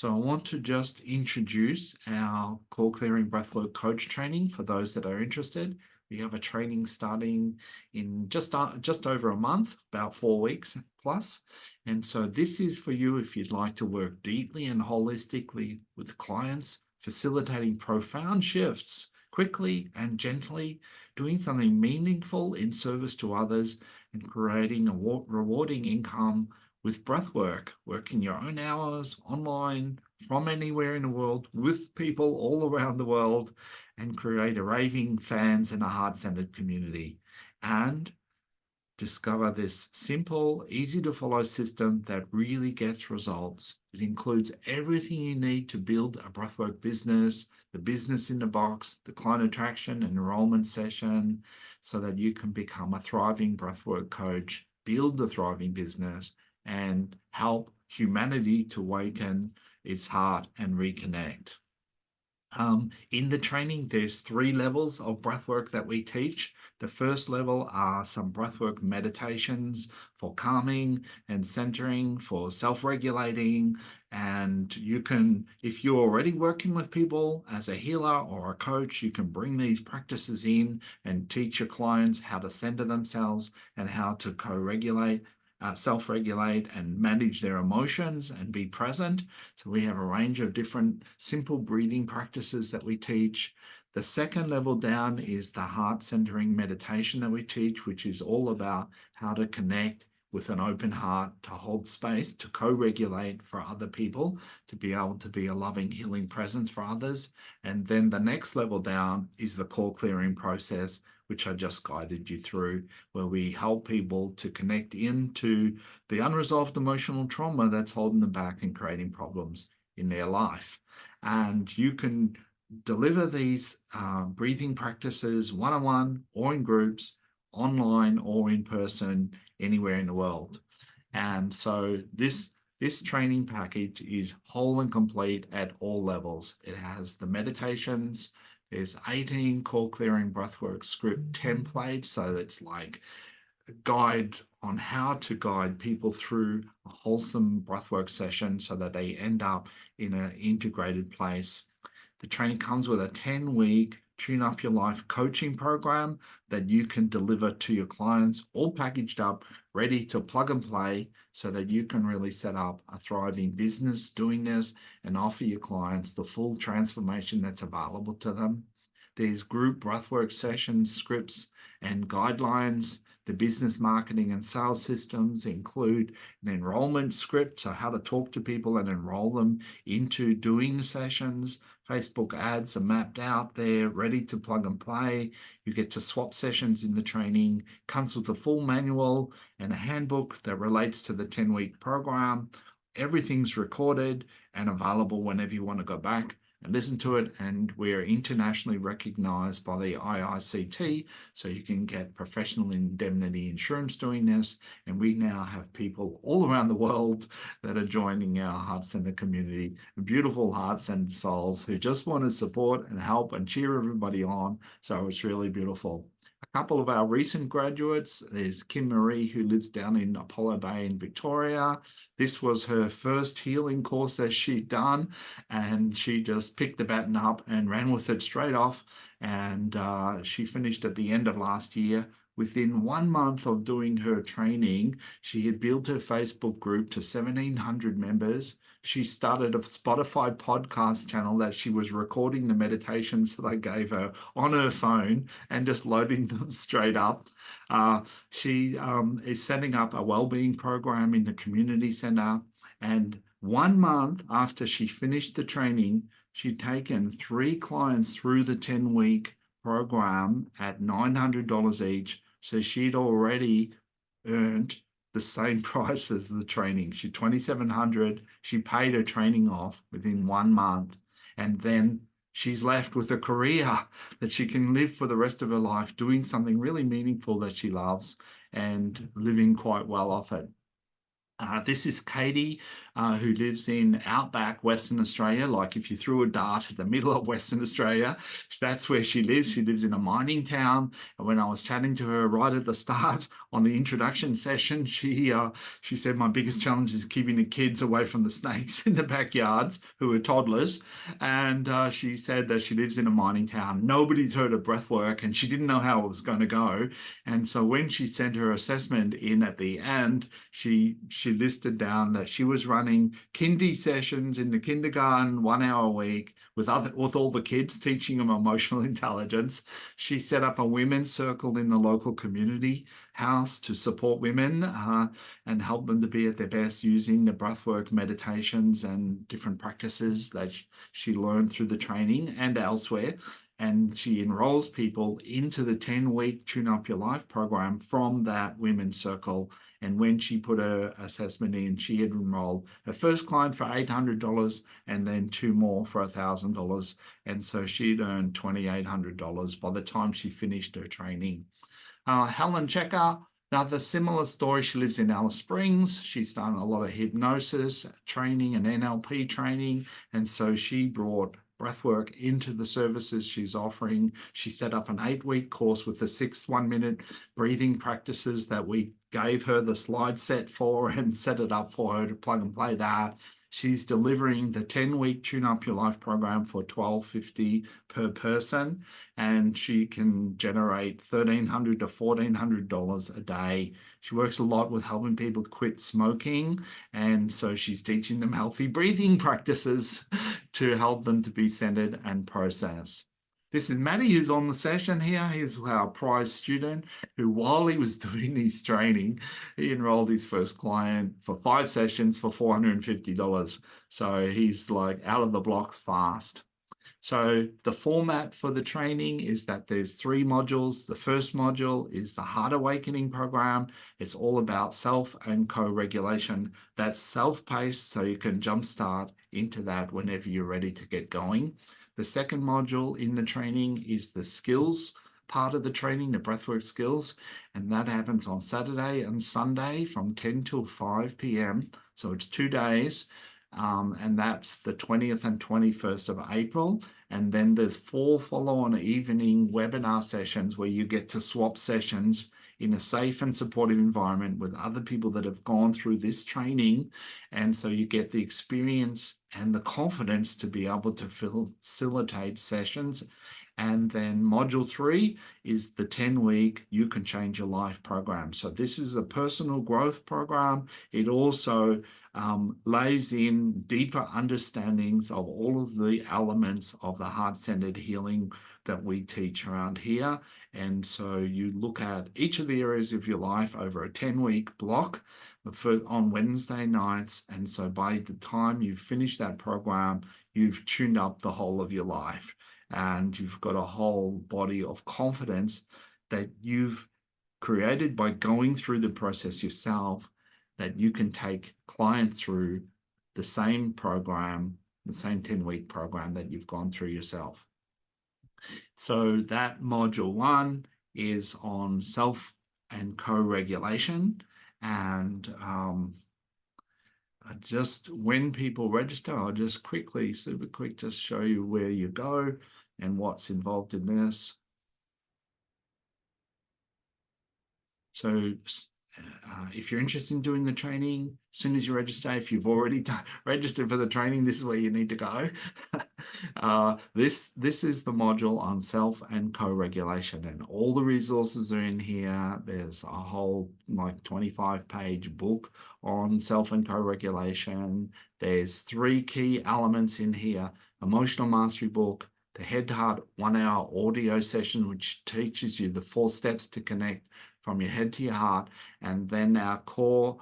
So I want to just introduce our core clearing breathwork coach training for those that are interested. We have a training starting in just over a month, about 4 weeks plus. And so this is for you if you'd like to work deeply and holistically with clients, facilitating profound shifts quickly and gently, doing something meaningful in service to others, and creating a rewarding income with breathwork, working your own hours online from anywhere in the world with people all around the world, and create a raving fans and a heart-centered community. And discover this simple, easy to follow system that really gets results. It includes everything you need to build a breathwork business, the business in the box, the client attraction and enrollment session, so that you can become a thriving breathwork coach, build a thriving business, and help humanity to awaken its heart and reconnect. In the training, there's 3 levels of breathwork that we teach. The first level are some breathwork meditations for calming and centering, for self-regulating. And you can, if you're already working with people as a healer or a coach, you can bring these practices in and teach your clients how to center themselves and how to co-regulate, self-regulate and manage their emotions and be present. So we have a range of different simple breathing practices that we teach. The second level down is the heart centering meditation that we teach, which is all about how to connect with an open heart, to hold space, to co-regulate for other people, to be able to be a loving, healing presence for others. And then the next level down is the core clearing process, which I just guided you through, where we help people to connect into the unresolved emotional trauma that's holding them back and creating problems in their life. And you can deliver these breathing practices one-on-one or in groups, online or in person, anywhere in the world. And so this training package is whole and complete at all levels. It has the meditations. There's 18 core clearing breathwork script templates. So it's like a guide on how to guide people through a wholesome breathwork session so that they end up in an integrated place. The training comes with a 10-week Tune Up Your Life coaching program that you can deliver to your clients, all packaged up, ready to plug and play so that you can really set up a thriving business doing this and offer your clients the full transformation that's available to them. There's group breathwork sessions, scripts, and guidelines. The business marketing and sales systems include an enrollment script, so how to talk to people and enroll them into doing sessions. Facebook ads are mapped out there, ready to plug and play. You get to swap sessions in the training. Comes with a full manual and a handbook that relates to the 10-week program. Everything's recorded and available whenever you want to go back and listen to it. And we're internationally recognized by the IICT, so you can get professional indemnity insurance doing this. And we now have people all around the world that are joining our Heart Center community, beautiful hearts and souls who just want to support and help and cheer everybody on. So it's really beautiful. A couple of our recent graduates, there's Kim Marie, who lives down in Apollo Bay in Victoria. This was her first healing course that she'd done, and she just picked the baton up and ran with it straight off. And she finished at the end of last year. Within 1 month of doing her training, she had built her Facebook group to 1,700 members. She started a Spotify podcast channel that she was recording the meditations that I gave her on her phone and just loading them straight up. She is setting up a wellbeing program in the community center. And 1 month after she finished the training, she'd taken 3 clients through the 10-week program at $900 each. So she'd already earned the same price as the training. She $2,700. She paid her training off within 1 month, and then she's left with a career that she can live for the rest of her life, doing something really meaningful that she loves and living quite well off it. This is Katie. who lives in outback Western Australia. Like if you threw a dart at the middle of Western Australia, that's where she lives. She lives in a mining town. And when I was chatting to her right at the start on the introduction session, she said my biggest challenge is keeping the kids away from the snakes in the backyards who are toddlers. And she said that she lives in a mining town. Nobody's heard of breathwork, and she didn't know how it was going to go. And so when she sent her assessment in at the end, she listed down that she was running kindy sessions in the kindergarten, 1 hour a week with all the kids, teaching them emotional intelligence. She set up a women's circle in the local community house to support women and help them to be at their best using the breathwork meditations and different practices that she learned through the training and elsewhere. And she enrolls people into the 10-week Tune Up Your Life program from that women's circle. And when she put her assessment in, she had enrolled her first client for $800 and then two more for $1,000. And so she'd earned $2,800 by the time she finished her training. Helen Checker, another similar story. She lives in Alice Springs. She's done a lot of hypnosis training and NLP training. And so she brought breathwork into the services she's offering. She set up an 8-week course with the 6 1-minute breathing practices that we gave her the slide set for and set it up for her to plug and play that. She's delivering the 10-week Tune Up Your Life program for $1,250 per person, and she can generate $1,300 to $1,400 a day. She works a lot with helping people quit smoking, and so she's teaching them healthy breathing practices to help them to be centered and process. This is Matty, who's on the session here. He's our prize student who, while he was doing his training, he enrolled his first client for 5 sessions for $450. So he's like out of the blocks fast. So the format for the training is that there's 3 modules. The first module is the Heart Awakening program. It's all about self and co-regulation. That's self-paced, so you can jumpstart into that whenever you're ready to get going. The second module in the training is the skills part of the training, the breathwork skills, and that happens on Saturday and Sunday from 10 till 5 p.m. So it's 2 days. And that's the 20th and 21st of April. And then there's 4 follow-on evening webinar sessions where you get to swap sessions in a safe and supportive environment with other people that have gone through this training. And so you get the experience and the confidence to be able to facilitate sessions. And then module 3 is the 10-week You Can Change Your Life program. So this is a personal growth program. It also lays in deeper understandings of all of the elements of the heart-centered healing that we teach around here. And so you look at each of the areas of your life over a 10-week block on Wednesday nights. And so by the time you finish that program, you've tuned up the whole of your life. And you've got a whole body of confidence that you've created by going through the process yourself, that you can take clients through the same program, the same 10-week program that you've gone through yourself. So that module 1 is on self and co-regulation. And just when people register, I'll just quickly, super quick, just show you where you go and what's involved in this. So if you're interested in doing the training, as soon as you register, if you've already registered for the training, this is where you need to go. This is the module on self and co-regulation, and all the resources are in here. There's a whole 25-page book on self and co-regulation. There's 3 key elements in here: emotional mastery book, the Head to Heart 1-hour audio session, which teaches you the 4 steps to connect from your head to your heart, and then our core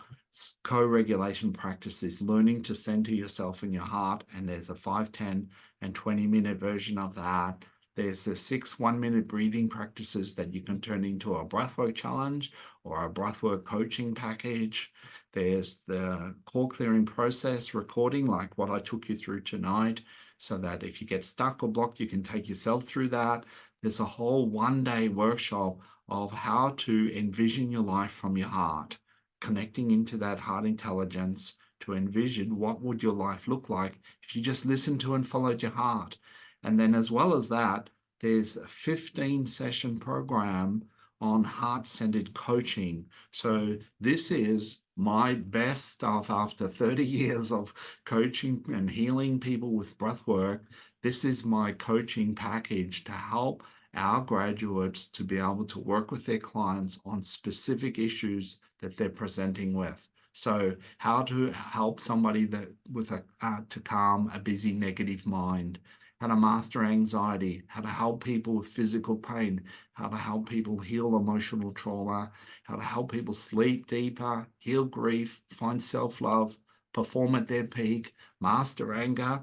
co-regulation practice is learning to center yourself in your heart, and there's a 5, 10, and 20-minute version of that. There's the 6 1-minute breathing practices that you can turn into a breathwork challenge or a breathwork coaching package. There's the core clearing process recording, like what I took you through tonight, so that if you get stuck or blocked, you can take yourself through that. There's a whole 1-day workshop of how to envision your life from your heart, connecting into that heart intelligence, to envision what would your life look like if you just listened to and followed your heart. And then as well as that, there's a 15-session program on heart-centered coaching. So this is my best stuff after 30 years of coaching and healing people with breath work. This is my coaching package to help our graduates to be able to work with their clients on specific issues that they're presenting with. So how to help somebody that with a to calm a busy negative mind, how to master anxiety, how to help people with physical pain, how to help people heal emotional trauma, how to help people sleep deeper, heal grief, find self-love, perform at their peak, master anger,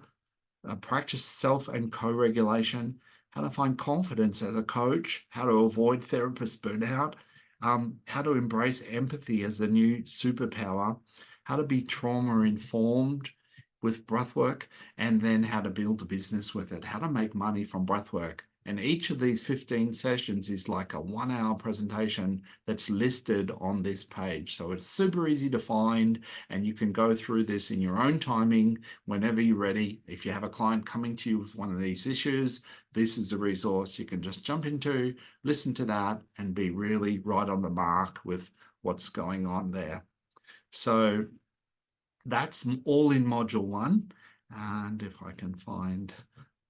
practice self and co-regulation, how to find confidence as a coach, how to avoid therapist burnout, how to embrace empathy as the new superpower, how to be trauma informed with breathwork, and then how to build a business with it, how to make money from breathwork. And each of these 15 sessions is like a 1-hour presentation that's listed on this page. So it's super easy to find, and you can go through this in your own timing whenever you're ready. If you have a client coming to you with one of these issues, this is a resource you can just jump into, listen to that, and be really right on the mark with what's going on there. So that's all in module 1. And if I can find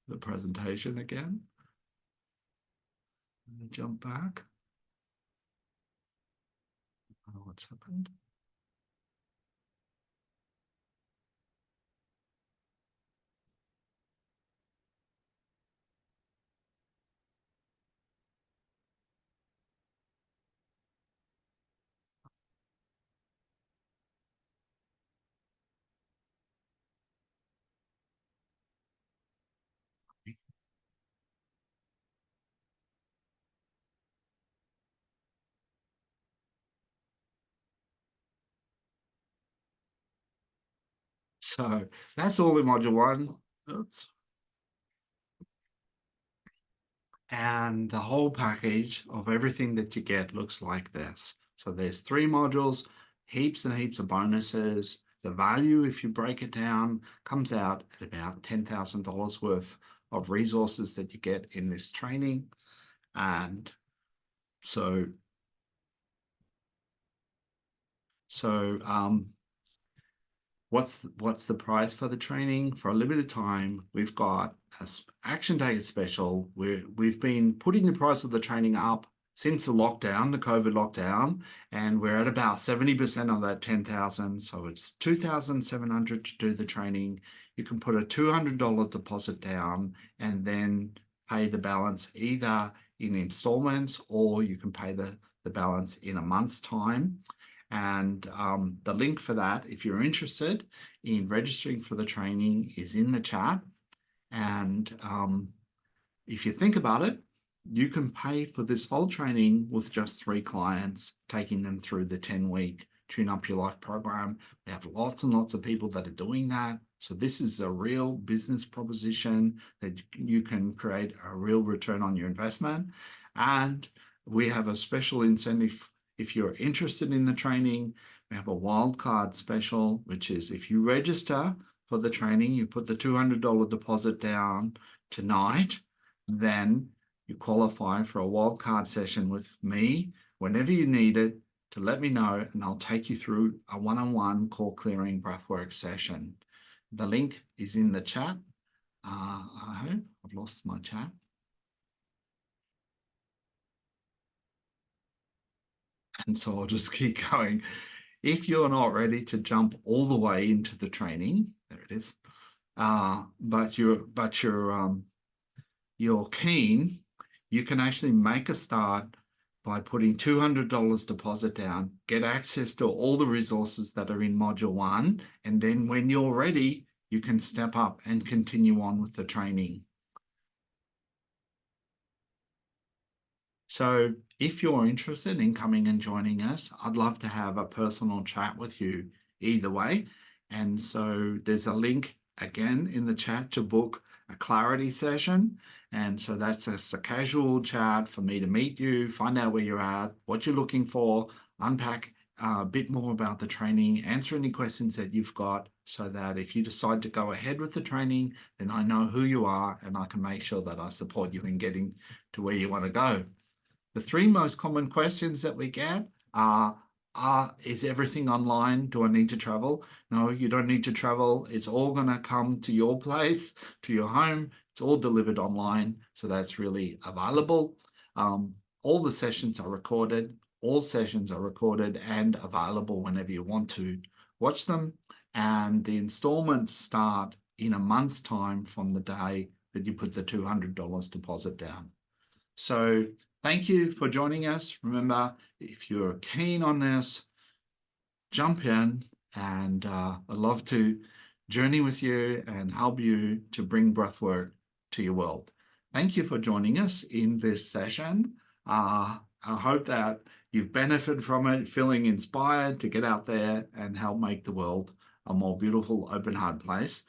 the presentation again, let me jump back. Oh, what's happened? So that's all in module 1. Oops. And the whole package of everything that you get looks like this. So there's 3 modules, heaps and heaps of bonuses. The value, if you break it down, comes out at about $10,000 worth of resources that you get in this training. And so what's the price for the training? For a limited time, we've got an action day special. We've been putting the price of the training up since the lockdown, the COVID lockdown, and we're at about 70% of that 10,000. So it's 2,700 to do the training. You can put a $200 deposit down and then pay the balance either in installments, or you can pay the balance in a month's time. And the link for that, if you're interested in registering for the training, is in the chat. And if you think about it, you can pay for this whole training with just 3 clients, taking them through the 10-week Tune Up Your Life program. We have lots and lots of people that are doing that. So this is a real business proposition that you can create a real return on your investment. And we have a special incentive. If you're interested in the training, we have a wildcard special, which is if you register for the training, you put the $200 deposit down tonight, then you qualify for a wildcard session with me whenever you need it, to let me know, and I'll take you through a one-on-one core clearing breathwork session. The link is in the chat. I hope I've lost my chat. And so I'll just keep going. If you're not ready to jump all the way into the training, there it is. But you're keen, you can actually make a start by putting $200 deposit down, get access to all the resources that are in module 1, and then when you're ready, you can step up and continue on with the training. So if you're interested in coming and joining us, I'd love to have a personal chat with you either way. And so there's a link again in the chat to book a clarity session. And so that's just a casual chat for me to meet you, find out where you're at, what you're looking for, unpack a bit more about the training, answer any questions that you've got, so that if you decide to go ahead with the training, then I know who you are and I can make sure that I support you in getting to where you want to go. The three most common questions that we get are, is everything online? Do I need to travel? No, you don't need to travel. It's all going to come to your place, to your home. It's all delivered online. So that's really available. All the sessions are recorded. All sessions are recorded and available whenever you want to watch them. And the installments start in a month's time from the day that you put the $200 deposit down. So thank you for joining us. Remember, if you're keen on this, jump in, and I'd love to journey with you and help you to bring breathwork to your world. Thank you for joining us in this session. I hope that you've benefited from it, feeling inspired to get out there and help make the world a more beautiful, open heart place.